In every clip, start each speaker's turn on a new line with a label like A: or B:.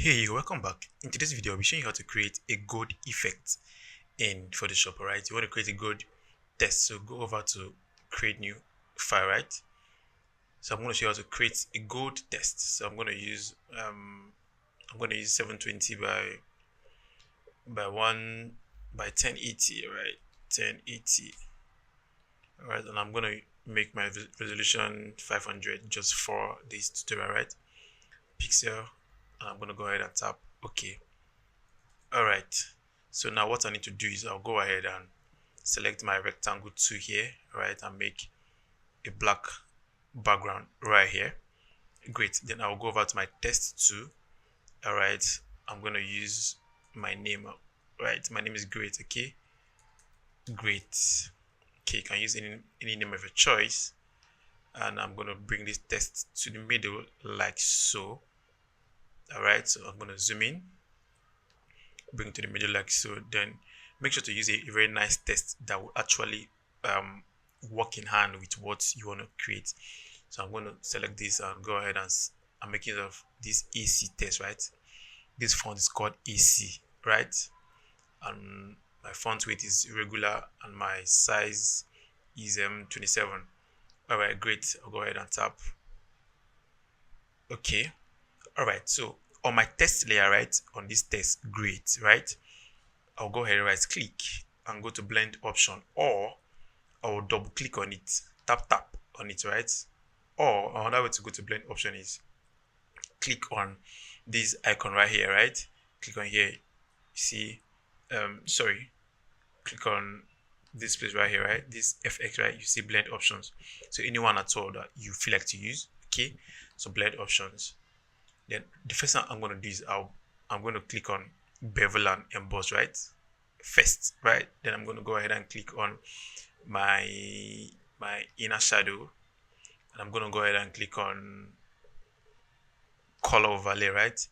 A: Hey, welcome back. In today's video, I'll be showing you how to create a gold effect in Photoshop, alright? You want to create a gold test, so go over to create new file, right? So I'm going to show you how to create a gold test. So I'm going to use 720 by 1 by 1080, right? 1080. Alright, and I'm going to make my resolution 500 just for this tutorial, right? Pixel, and I'm going to go ahead and tap OK. Alright, so now what I need to do is I'll go ahead and select my rectangle 2 here, right, and make a black background right here. Great, then I'll go over to my test 2. Alright, I'm going to use my name, right, my name is Great, okay, Great, okay, you can use any name of your choice, and I'm going to bring this test to the middle like so. Alright, so I'm going to zoom in, bring to the middle like so. Then make sure to use a very nice test that will actually work in hand with what you want to create. So I'm going to select this and go ahead and I'm making of this AC test, right? This font is called AC, right? And my font weight is regular and my size is 27. All right, great. I'll go ahead and tap okay. All right, so on my test layer, right, on this test, great, right, I'll go ahead and right click and go to blend option, or I'll double click on it, tap on it, right? Or another way to go to blend option is click on this icon right here, right? Click on here, you see, click on this place right here, right? This FX, right? You see blend options. So anyone at all that you feel like to use, okay? So blend options. Then the first thing I'm going to do is I'm going to click on bevel and emboss, right? First, right? Then I'm going to go ahead and click on my inner shadow, and I'm going to go ahead and click on color overlay, right?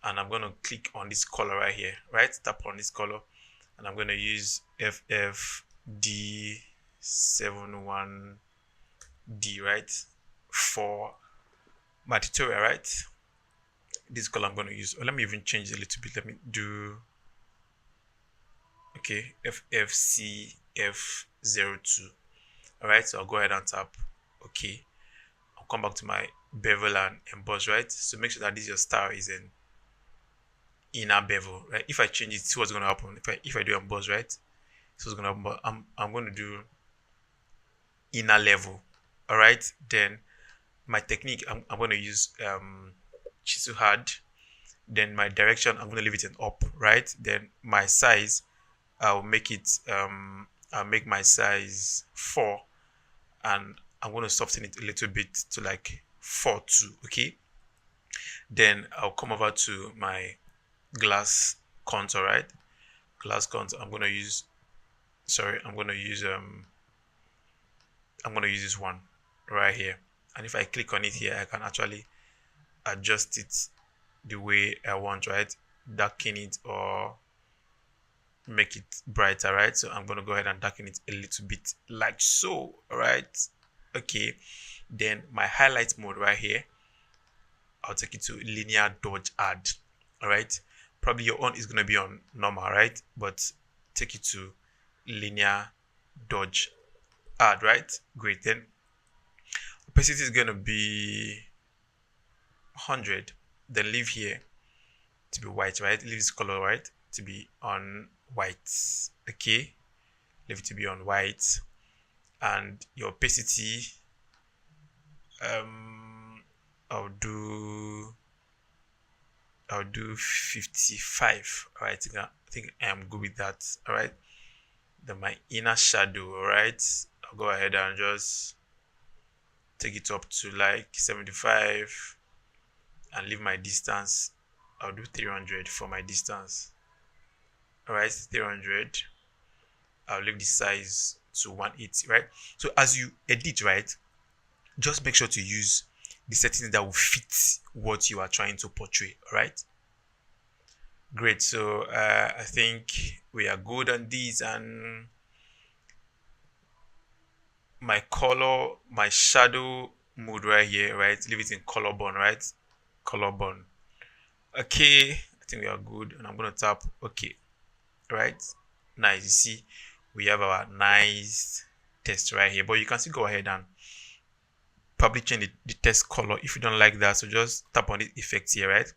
A: And I'm going to click on this color right here, right? Tap on this color, and I'm going to use FFD71D, right, for my tutorial, right? This color I'm going to use. Let me even change it a little bit. Let me do okay, FFCF02. All right, so I'll go ahead and tap okay. I'll come back to my bevel and emboss, right? So make sure that this your style is in inner bevel, right? If I change it, see what's going to happen. If I do emboss, right, so what's going to happen. But I'm going to do inner level. All right, then my technique, I'm going to use chisel hard. Then my direction, I'm going to leave it in up, right? Then my size, I'll make it I'll make my size 4, and I'm going to soften it a little bit to like 4.2, okay? Then I'll come over to my glass contour, right? Glass contour, I'm going to use this one right here, and if I click on it here, I can actually adjust it the way I want, right? Darken it or make it brighter, right? So I'm going to go ahead and darken it a little bit like so, right? Okay, then my highlight mode right here, I'll take it to linear dodge add. All right, probably your own is going to be on normal, right? But take it to linear dodge add, right? Great. Then opacity is going to be 100. Then leave here to be white, right? Leave this color, right, to be on white. Okay, leave it to be on white. And your opacity, I'll do 55. All right, I think I am good with that. All right, then my inner shadow, all right, I'll go ahead and just take it up to like 75 and leave my distance. I'll do 300 for my distance. All right, 300. I'll leave the size to 180, right? So as you edit, right, just make sure to use the settings that will fit what you are trying to portray. All right, great. So I think we are good on these, and my color, my shadow mode right here, right, leave it in color bond, right? Color bond. Okay, I think we are good, and I'm gonna tap okay. Right, nice. You see, we have our nice text right here, but you can still go ahead and probably change the text color if you don't like that. So just tap on this effect here, right?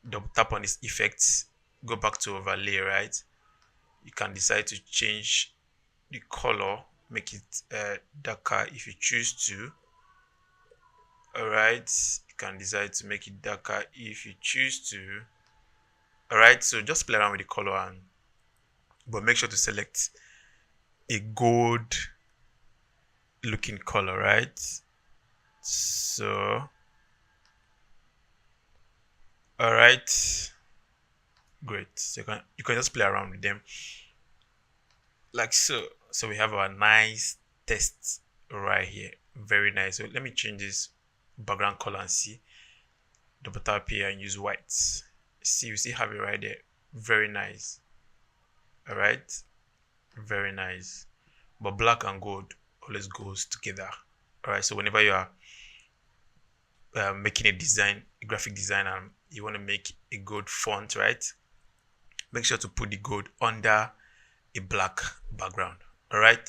A: Double tap on this effect, go back to overlay, right? You can decide to change the color, make it darker if you choose to. All right, you can decide to make it darker if you choose to. All right, so just play around with the color, and but make sure to select a gold looking color, right? So all right, great. So you can just play around with them like so. So we have our nice text right here, very nice. So let me change this background color and see. Double tap here and use white. See, you see, have it right there, very nice. All right, very nice. But black and gold always goes together. All right, so whenever you are making a graphic design, and you want to make a gold font, right, make sure to put the gold under a black background. All right,